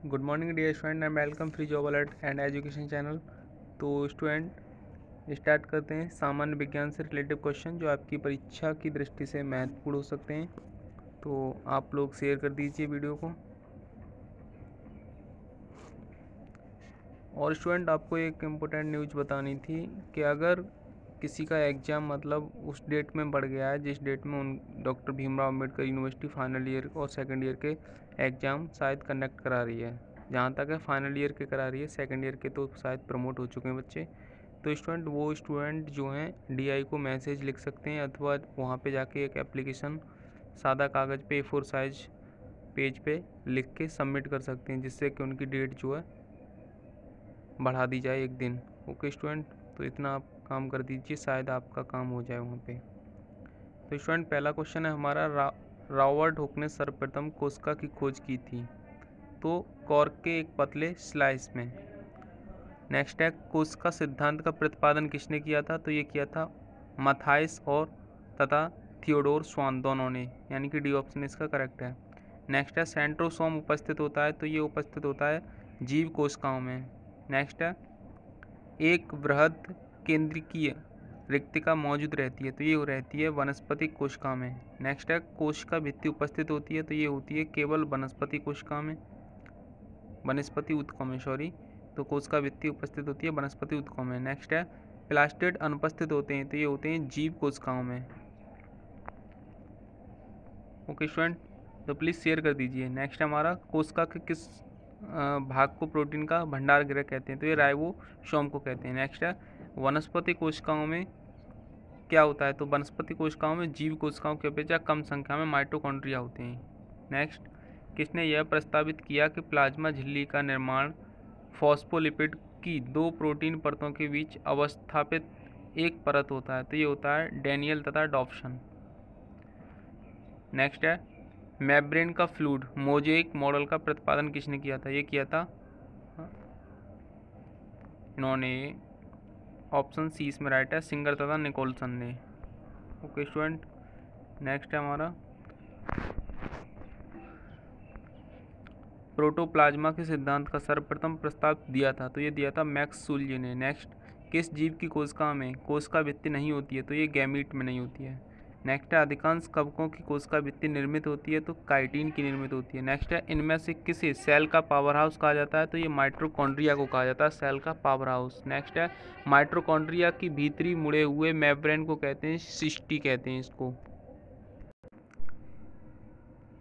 Good morning dear student and welcome free job alert and education channel. तो student start करते हैं सामान्य विज्ञान से रिलेटेड क्वेश्चन जो आपकी परीक्षा की दृष्टि से महत्वपूर्ण हो सकते हैं। तो आप लोग शेयर कर दीजिए वीडियो को। और स्टूडेंट आपको एक इम्पोर्टेंट न्यूज़ बतानी थी कि अगर किसी का एग्ज़ाम मतलब उस डेट में बढ़ गया है जिस डेट में उन doctor Bhimrao Ambedkar university final year और सेकेंड ईयर के एग्ज़ाम शायद कंडक्ट करा रही है। जहाँ तक है फाइनल ईयर के करा रही है, सेकेंड ईयर के तो शायद प्रमोट हो चुके हैं बच्चे। तो स्टूडेंट वो स्टूडेंट जो हैं डीआई को मैसेज लिख सकते हैं अथवा वहाँ पे जाके एक एप्लीकेशन सादा कागज़ पे A4 साइज पेज पे लिख के सबमिट कर सकते हैं, जिससे कि उनकी डेट जो है बढ़ा दी जाए एक दिन। ओके स्टूडेंट, तो इतना आप काम कर दीजिए, शायद आपका काम हो जाए वहाँ पे। तो स्टूडेंट पहला क्वेश्चन है हमारा, रॉबर्ट हुक ने सर्वप्रथम कोशिका की खोज की थी? तो कॉर्क के एक पतले स्लाइस में। नेक्स्ट है, कोशिका सिद्धांत का प्रतिपादन किसने किया था? तो ये किया था माथाइस और तथा थियोडोर स्वान दोनों ने, यानी कि डी ऑप्शन इसका करेक्ट है। नेक्स्ट है, सेंट्रोसोम उपस्थित होता है? तो ये उपस्थित होता है जीव कोशिकाओं में। नेक्स्ट है, एक बृहद केंद्रकीय रिक्तिका मौजूद रहती है? तो ये रहती है वनस्पति कोशिका में। नेक्स्ट है, कोशिका भित्ति उपस्थित होती है? तो ये होती है केवल वनस्पति कोशिका में, वनस्पति ऊतकों में, सॉरी। तो कोशिका भित्ति उपस्थित होती है वनस्पति ऊतकों में। नेक्स्ट है, प्लास्टिड अनुपस्थित होते हैं? तो ये होते हैं जीव कोशिकाओं में। ओके स्टूडेंट, तो प्लीज़ शेयर कर दीजिए। नेक्स्ट हमारा, कोशिका के किस भाग को प्रोटीन का भंडार गृह कहते हैं? तो ये राइबोसोम को कहते हैं। नेक्स्ट है, वनस्पति कोशिकाओं में क्या होता है? तो वनस्पति कोशिकाओं में जीव कोशिकाओं की अपेक्षा कम संख्या में माइटोकॉन्ड्रिया होते हैं। नेक्स्ट, किसने यह प्रस्तावित किया कि प्लाज्मा झिल्ली का निर्माण फॉस्फोलिपिड की दो प्रोटीन परतों के बीच अवस्थापित एक परत होता है? तो ये होता है डैनियल तथा डॉप्सन। नेक्स्ट है, मेम्ब्रेन का फ्लूइड मोजेइक मॉडल का प्रतिपादन किसने किया था? ये किया था इन्होंने, ऑप्शन सी इसमें राइट है, सिंगर तथा निकोलसन ने। ओके स्टूडेंट, नेक्स्ट है हमारा, प्रोटोप्लाज्मा के सिद्धांत का सर्वप्रथम प्रस्ताव दिया था? तो ये दिया था मैक्स सुल्जी ने। नेक्स्ट, किस जीव की कोशिका में कोशिका भित्ति नहीं होती है? तो ये गैमीट में नहीं होती है। नेक्स्ट है, अधिकांश कवकों की कोशिका भित्ति निर्मित होती है? तो काइटिन की निर्मित होती है। नेक्स्ट है, इनमें से किसे सेल का पावर हाउस कहा जाता है? तो ये माइटोकॉन्ड्रिया को कहा जाता है सेल का पावर हाउस। नेक्स्ट है, माइटोकॉन्ड्रिया की भीतरी मुड़े हुए मेम्ब्रेन को कहते हैं सिस्टी कहते हैं इसको।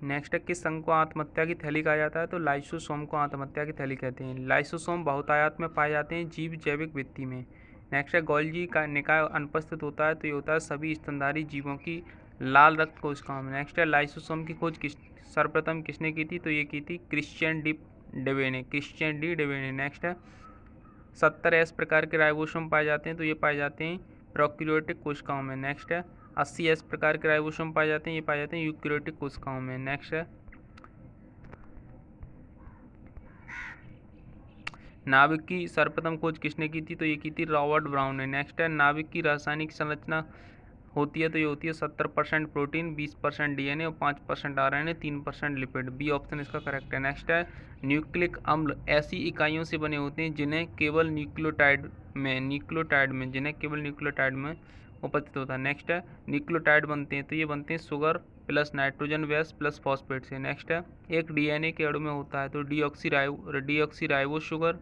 नेक्स्ट है, किस अंग को आत्महत्या की थैली कहा जाता है? तो लाइसोसोम को आत्महत्या की थैली कहते हैं। लाइसोसोम बहुतायत में पाए जाते हैं जीव जैविक भित्ति में। नेक्स्ट है, गोल्जी का निकाय अनुपस्थित होता है? तो ये होता है सभी स्तनधारी जीवों की लाल रक्त कोशिकाओं में। नेक्स्ट है, लाइसोसोम की खोज सर्वप्रथम किसने की थी? तो ये की थी क्रिश्चियन डी डेवे ने। नेक्स्ट है, 70S प्रकार के राइबोसोम पाए जाते हैं? तो ये पाए जाते हैं प्रोकैरियोटिक कोशिकाओं में। नेक्स्ट है, 80S प्रकार के राइबोसोम पाए जाते हैं? ये पाए जाते हैं यूकैरियोटिक कोशिकाओं में। नेक्स्ट है, नाभिक की सर्वप्रथम खोज किसने की थी? तो ये की थी रॉबर्ट ब्राउन ने। नेक्स्ट है, नाभिक की रासायनिक संरचना होती है? तो ये होती है 70% प्रोटीन, 20% डीएनए और 5% आरएनए, 3% लिपिड। बी ऑप्शन इसका करेक्ट है। नेक्स्ट है, न्यूक्लिक अम्ल ऐसी इकाइयों से बने होते हैं जिन्हें केवल न्यूक्लियोटाइड में उपस्थित होता है। नेक्स्ट है, न्यूक्लियोटाइड बनते हैं? तो ये बनते हैं sugar plus nitrogen base plus phosphate से। नेक्स्ट है, एक डीएनए के अणु में होता है? तो deoxy ribo sugar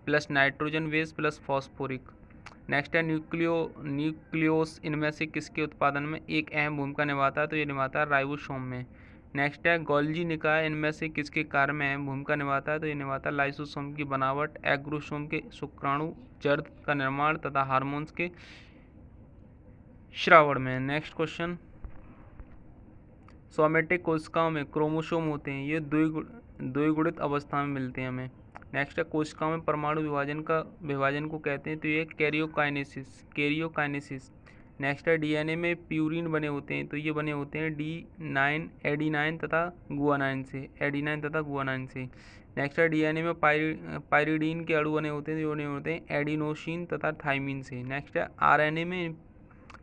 plus nitrogen base plus phosphoric. Next है, न्यूक्लियोस इनमें से किसके उत्पादन में एक अहम भूमिका निभाता है? तो ये निभाता है राइबोसोम में। नेक्स्ट है, गोल्जी निकाय इनमें से किसके कार्य में अहम भूमिका निभाता है? तो ये निभाता है लाइसोसोम की बनावट, एग्रोसोम के शुक्राणु जड़ का निर्माण तथा हार्मोन्स के श्रावण में। नेक्स्ट क्वेश्चन, सोमेटिक कोशिकाओं में क्रोमोसोम होते हैं? ये द्विगुणित अवस्था में मिलते हैं हमें। नेक्स्ट है, कोशिकाओं में परमाणु विभाजन को कहते हैं? तो ये कैरियोकाइनेसिस। नेक्स्ट है, डीएनए में प्यूरिन बने होते हैं? तो ये बने होते हैं एडीनाइन तथा गुआनाइन से। नेक्स्ट है, डीएनए में पायरिडीन के अणु बने होते हैं? तो ये बने होते हैं एडिनोसिन तथा थाइमिन से। नेक्स्ट है, आरएनए में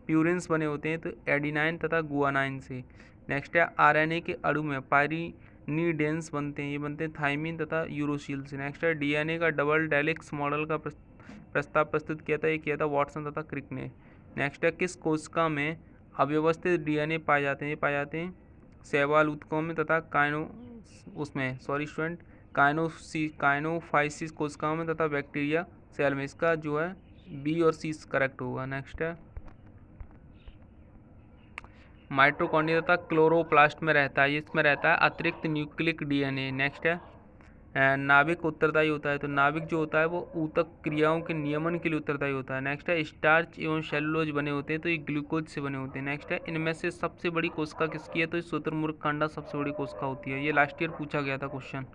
प्यूरिन्स बने होते हैं? तो एडिनाइन तथा गुआनाइन से। नेक्स्ट है, आरएनए के अणु में नीडेंस बनते हैं, ये बनते हैं थाइमिन तथा यूरोसिल से। नेक्स्ट है डीएनए का डबल हेलिक्स मॉडल का प्रस्ताव प्रस्तुत किया था, ये किया था वॉटसन तथा क्रिक ने। नेक्स्ट है किस कोशिका में अव्यवस्थित डीएनए पाए जाते हैं, ये पाए जाते हैं शैवाल ऊतकों में तथा काइनोफाइसिस कोशिकाओं में तथा बैक्टीरिया सेल में। इसका जो है बी और सी करेक्ट होगा। नेक्स्ट है माइटोकॉन्ड्रिया तथा क्लोरोप्लास्ट में रहता है, इसमें रहता है अतिरिक्त न्यूक्लिक डीएनए। नेक्स्ट है नाभिक उत्तरदायी होता है, तो नाभिक जो होता है वो ऊतक क्रियाओं के नियमन के लिए उत्तरदायी होता है। नेक्स्ट है स्टार्च एवं सेलुलोज बने होते हैं, तो ये ग्लूकोज से बने होते हैं। नेक्स्ट है इनमें से सबसे बड़ी कोशिका किसकी है, तो शुतुरमुर्ग कांडा सबसे बड़ी कोशिका होती है, ये लास्ट ईयर पूछा गया था क्वेश्चन।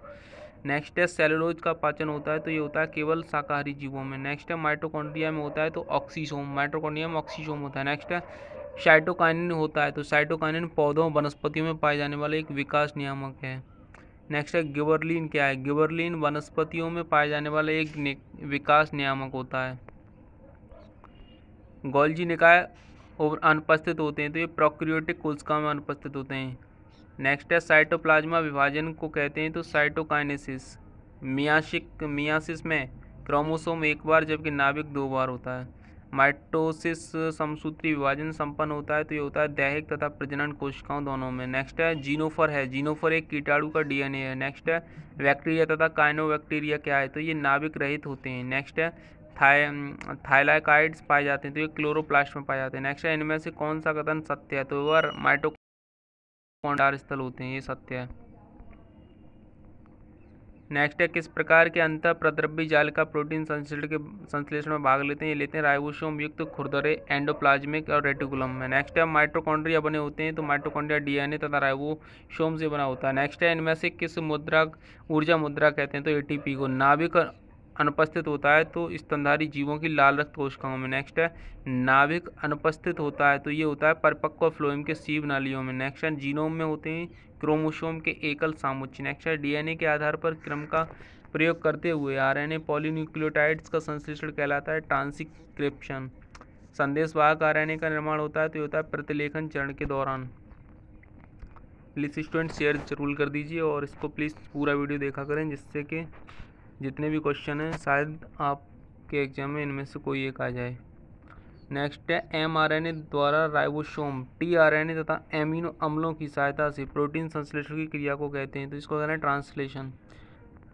नेक्स्ट है सेलुलोज का पाचन होता है, तो ये होता है केवल शाकाहारी जीवों में। नेक्स्ट है माइटोकॉन्ड्रिया में होता है तो ऑक्सीसोम, माइटोकॉन्ड्रिया में ऑक्सीसोम होता है। नेक्स्ट है साइटोकाइनिन होता है, तो साइटोकाइनिन पौधों वनस्पतियों में पाए जाने वाला एक विकास नियामक है। नेक्स्ट है गिबरलिन क्या है, गिबरलिन वनस्पतियों में पाए जाने वाला एक विकास नियामक होता है। गोल्जी निकाय अनुपस्थित होते हैं, तो ये प्रोकैरियोटिक कोशिकाओं में अनुपस्थित होते हैं। नेक्स्ट है साइटोप्लाज्मा विभाजन को कहते हैं, तो साइटोकाइनेसिस। मियासिस में क्रोमोसोम एक बार जबकि नाभिक 2 बार होता है। माइटोसिस समसूत्री विभाजन संपन्न होता है, तो ये होता है दैहिक तथा प्रजनन कोशिकाओं दोनों में। नेक्स्ट है जीनोफर है, जीनोफर एक कीटाणु का डीएनए है। नेक्स्ट है बैक्टीरिया तथा काइनोबैक्टीरिया क्या है, तो ये नाभिक रहित होते हैं। नेक्स्ट है थाइलाकाइड्स पाए जाते हैं, तो ये क्लोरोप्लास्ट में पाए जाते हैं। नेक्स्ट है इनमें से कौन सा कथन सत्य है, तो वह माइटोकॉन्ड्रिया स्थल होते हैं, ये सत्य है। नेक्स्ट है किस प्रकार के अंतः प्रद्रव्य जाल का प्रोटीन संश्लेषण में भाग लेते हैं, ये लेते हैं राइबोसोम युक्त खुरदरे एंडोप्लाज्मिक और रेटिकुलम में। नेक्स्ट है माइटोकॉन्ड्रिया बने होते हैं, तो माइटोकॉन्ड्रिया डीएनए तथा राइबोसोम से बना होता है। नेक्स्ट है इनमें से किस मुद्रा ऊर्जा मुद्रा कहते हैं, तो एटीपी को। नाभिक अनुपस्थित होता है तो स्तनधारी जीवों की लाल रक्त कोशिकाओं में। नेक्स्ट है नाभिक अनुपस्थित होता है, तो ये होता है परिपक्व फ्लोएम के सीव नालियों में। नेक्स्ट है जीनोम में होते हैं क्रोमोसोम के एकल सामुच्य। नेक्स्ट है डीएनए के आधार पर क्रम का प्रयोग करते हुए आरएनए पॉलीन्यूक्लियोटाइड्स का संश्लेषण कहलाता है ट्रांसक्रिप्शन। संदेशवाहक आरएनए का निर्माण होता है, तो ये होता है प्रतिलेखन चरण के दौरान। प्लीज़ स्टूडेंट शेयर जरूर कर दीजिए और इसको प्लीज़ पूरा वीडियो देखा करें, जिससे कि जितने भी क्वेश्चन हैं शायद आपके एग्जाम में इनमें से कोई एक आ जाए। नेक्स्ट है एमआरएनए द्वारा राइबोसोम टीआरएनए तथा एमिनो अम्लों की सहायता से प्रोटीन संश्लेषण की क्रिया को कहते हैं, तो इसको कहते हैं ट्रांसलेशन।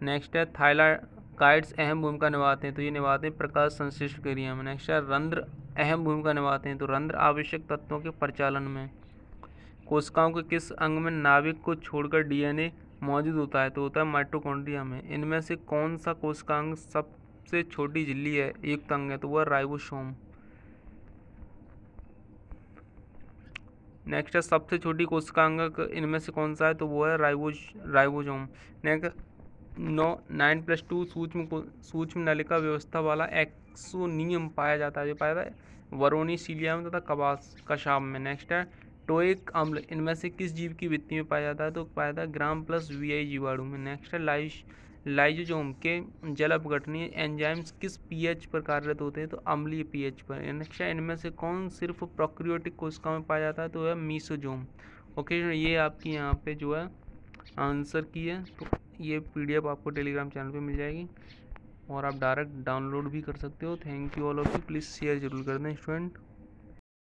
नेक्स्ट है थाइलाकाइड्स अहम भूमिका निभाते हैं, तो ये निभाते हैं प्रकाश संश्लेषण क्रिया में। नेक्स्ट है रंध्र अहम भूमिका निभाते हैं, तो रंध्र आवश्यक तत्वों के परिचालन में। कोशिकाओं के किस अंग में नाभिक को छोड़कर डीएनए मौजूद होता है, तो होता है माइटोकॉन्ड्रिया में। इनमें से कौन सा कोशिकांग सबसे छोटी झिल्ली है युक्त अंग है, तो वह राइबोसोम। नेक्स्ट है सबसे छोटी कोशिकांग इनमें से कौन सा है, तो वो है राइबोसोम। नेक्स्ट 9+2 सूक्ष्म नलिका व्यवस्था वाला एक्सोनियम पाया जाता है, जो पाया जाता है वरोनी सीलिया में तथा कशाब में। नेक्स्ट है टोइक अम्ल इनमें से किस जीव की भित्ति में पाया जाता है, तो पाया जाता है ग्राम प्लस वीआई जीवाणु में। नेक्स्ट है लाइजोसोम के जल अपघटनीय एंजाइम्स किस पीएच पर कार्यरत होते हैं, तो अम्लीय पीएच पर। नेक्स्ट है इनमें से कौन सिर्फ प्रोकैरियोटिक कोशिकाओं में पाया जाता है, तो है मीसोजोम। ओके, ये आपकी यहाँ पे जो है आंसर की है, तो ये पीडीएफ आपको टेलीग्राम चैनल पे मिल जाएगी और आप डायरेक्ट डाउनलोड भी कर सकते हो। Thank you all of you, please share जरूर कर दें स्टूडेंट।